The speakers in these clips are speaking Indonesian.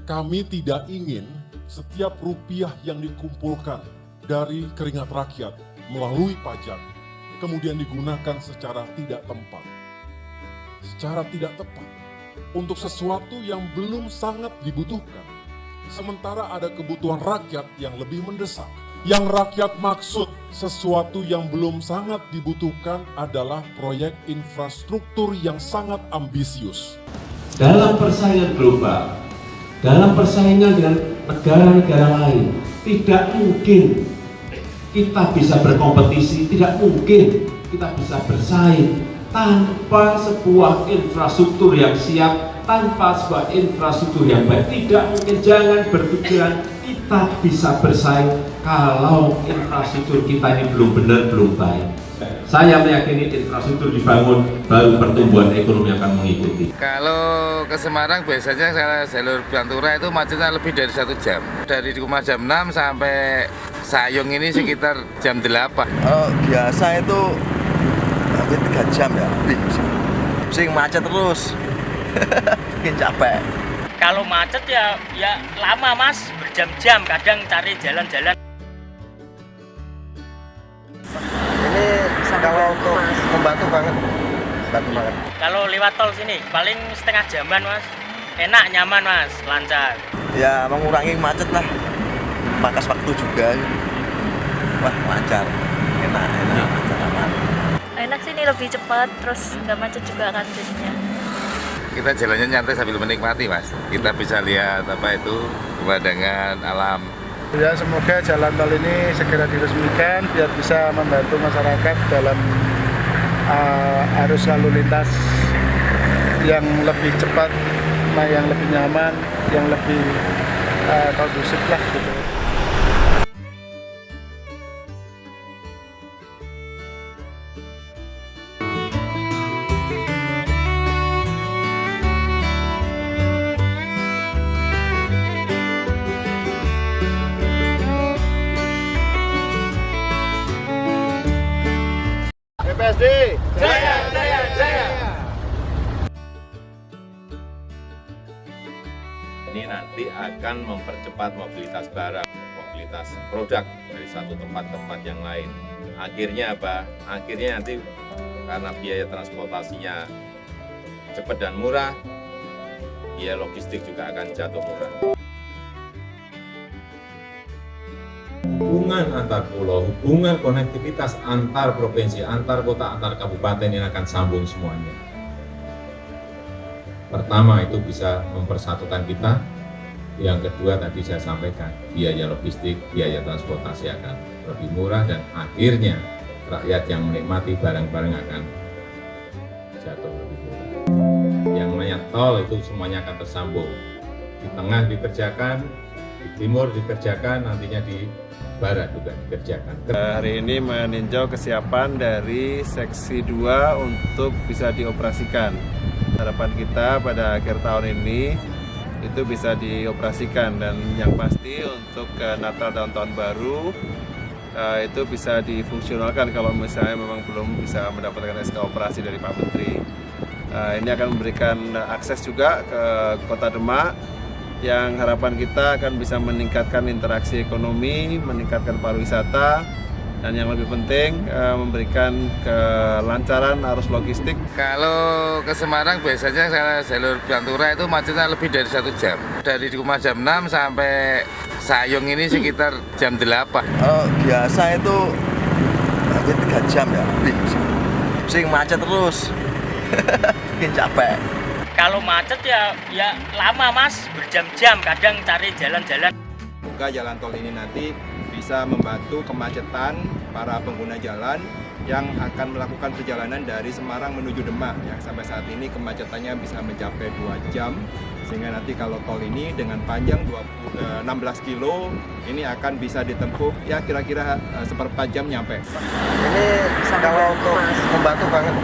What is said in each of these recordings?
Kami tidak ingin setiap rupiah yang dikumpulkan dari keringat rakyat melalui pajak kemudian digunakan secara tidak tepat untuk sesuatu yang belum sangat dibutuhkan. Sementara ada kebutuhan rakyat yang lebih mendesak. Yang rakyat maksud sesuatu yang belum sangat dibutuhkan adalah proyek infrastruktur yang sangat ambisius. Dalam persaingan global, dalam persaingan dengan negara-negara lain, tidak mungkin kita bisa berkompetisi, tidak mungkin kita bisa bersaing tanpa sebuah infrastruktur yang siap, tanpa sebuah infrastruktur yang baik. Tidak mungkin, jangan berpikiran kita bisa bersaing kalau infrastruktur kita ini belum benar, belum baik. Saya meyakini infrastruktur dibangun, baru pertumbuhan ekonomi akan mengikuti. Kalau ke Semarang biasanya jalur Pantura itu macetnya lebih dari 1 jam. Dari rumah jam 6 sampai Sayung ini sekitar jam 8. Biasa itu hampir 3 jam ya, sing macet terus. Bikin capek. Kalau macet ya lama mas, berjam-jam, kadang cari jalan-jalan. Ini kalau untuk membantu banget, Kalau lewat tol sini paling setengah jaman mas, enak, nyaman mas, lancar. Ya mengurangi macet lah, pangkas waktu juga. Wah lancar, enak, lancar, aman. Enak sih, ini lebih cepat, terus nggak macet juga kan jadinya. Kita jalannya nyantai sambil menikmati mas. Kita bisa lihat pemandangan alam. Ya semoga jalan tol ini segera diresmikan biar bisa membantu masyarakat dalam arus lalu lintas yang lebih cepat, yang lebih nyaman, yang lebih kondusif lah gitu. BPSD, jaya, jaya, jaya. Ini nanti akan mempercepat mobilitas barang, mobilitas produk dari satu tempat ke tempat yang lain. Akhirnya apa? Akhirnya nanti karena biaya transportasinya cepat dan murah, biaya logistik juga akan jatuh murah. Hubungan antar pulau, hubungan konektivitas antar provinsi, antar kota, antar kabupaten ini akan sambung semuanya. Pertama itu bisa mempersatukan kita. Yang kedua tadi saya sampaikan, biaya logistik, biaya transportasi akan lebih murah dan akhirnya rakyat yang menikmati barang-barang akan jatuh lebih murah. Yang namanya tol itu semuanya akan tersambung. Di tengah dikerjakan, di timur dikerjakan, nantinya di barat juga dikerjakan. Hari ini meninjau kesiapan dari seksi 2 untuk bisa dioperasikan. Harapan kita pada akhir tahun ini itu bisa dioperasikan, dan yang pasti untuk Natal dan Tahun Baru itu bisa difungsionalkan kalau misalnya memang belum bisa mendapatkan SK operasi dari Pak Menteri. Ini akan memberikan akses juga ke Kota Demak, yang harapan kita akan bisa meningkatkan interaksi ekonomi, meningkatkan pariwisata, dan yang lebih penting memberikan kelancaran arus logistik. Kalau ke Semarang biasanya jalur Pantura itu macetnya lebih dari 1 jam. Dari rumah jam 6 sampai Sayung ini sekitar jam 8. Biasa itu hampir 3 jam ya, sing macet terus. Bikin capek. Kalau macet ya lama mas, berjam-jam, kadang cari jalan-jalan. Semoga jalan tol ini nanti bisa membantu kemacetan para pengguna jalan yang akan melakukan perjalanan dari Semarang menuju Demak, yang sampai saat ini kemacetannya bisa mencapai 2 jam, sehingga nanti kalau tol ini dengan panjang 16 kilo ini akan bisa ditempuh ya kira-kira seperempat jam nyampe. Ini kalau untuk membantu banget.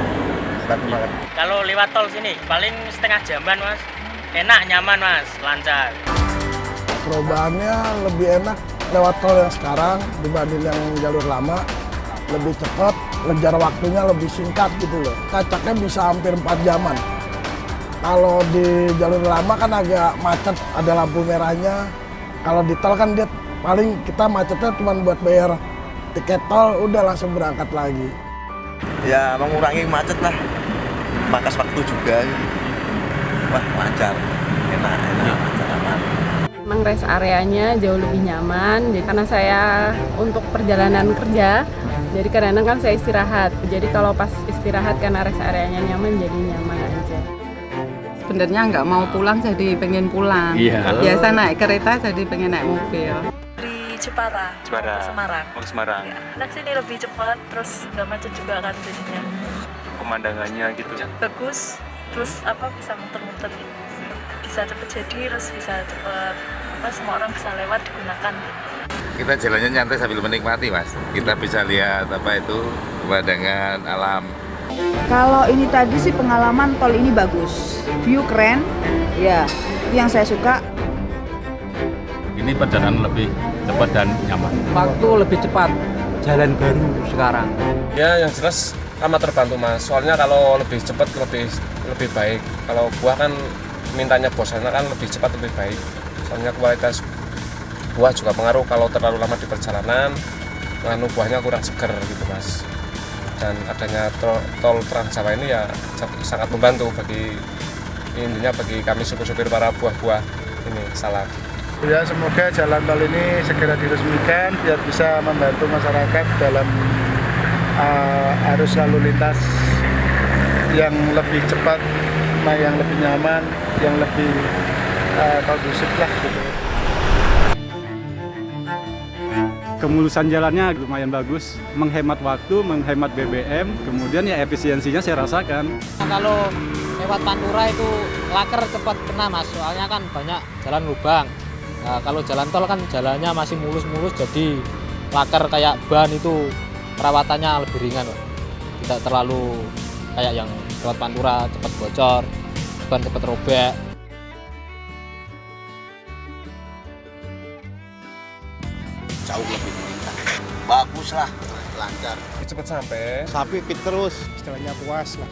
Kalau lewat tol sini paling setengah jaman mas, enak, nyaman mas, lancar. Perubahannya lebih enak lewat tol yang sekarang dibanding yang jalur lama, lebih cepat, jarak waktunya lebih singkat gitu loh. Kacaknya bisa hampir 4 jaman. Kalau di jalur lama kan agak macet, ada lampu merahnya. Kalau di tol kan dia paling kita macetnya cuma buat bayar tiket tol, udah langsung berangkat lagi. Ya mengurangi macet lah, makas waktu juga. Wah lancar, enak, lancar, aman. Memang rest areanya jauh lebih nyaman, jadi karena saya untuk perjalanan kerja, jadi kadang-kadang kan saya istirahat. Jadi kalau pas istirahat karena rest areanya nyaman, jadi nyaman aja. Sebenarnya nggak mau pulang jadi pengen pulang. Biasa naik kereta jadi pengen naik mobil. Dari Jepara, mau ke Semarang. Mau ke Semarang. Ya, enak sini lebih cepat, terus nggak macet juga kan jadinya. Pemandangannya gitu. Bagus, terus apa bisa muter-muter, bisa cepet jadi, terus bisa cepet semua orang bisa lewat digunakan. Kita jalannya nyantai sambil menikmati, Mas. Kita bisa lihat apa itu pemandangan alam. Kalau ini tadi sih pengalaman tol ini bagus, view keren, ya itu yang saya suka. Ini perjalanan lebih cepat dan nyaman. Waktu lebih cepat, jalan baru sekarang. Ya yang jelas amat terbantu Mas. Soalnya kalau lebih cepat lebih baik. Kalau buah kan mintanya bosnya kan lebih cepat lebih baik. Soalnya kualitas buah juga pengaruh kalau terlalu lama di perjalanan, buahnya kurang seger gitu Mas. Dan adanya tol Trans Jawa ini ya sangat membantu bagi kami supir-supir para buah-buah ini Salak. Ya semoga jalan tol ini segera diresmikan biar bisa membantu masyarakat dalam arus lalu lintas yang lebih cepat, yang lebih nyaman, yang lebih kondusif lah gitu. Kemulusan jalannya lumayan bagus, menghemat waktu, menghemat BBM, kemudian ya efisiensinya saya rasakan. Kalau lewat Pantura itu laker cepat kena Mas, soalnya kan banyak jalan lubang. Nah, kalau jalan tol kan jalannya masih mulus-mulus, jadi laker kayak ban itu perawatannya lebih ringan, tidak terlalu kayak yang lewat Pantura cepat bocor, ban cepat robek. Jauh lebih meningkat, bagus lah, lancar. Cepat sampai. Tapi fit terus, istilahnya puas lah.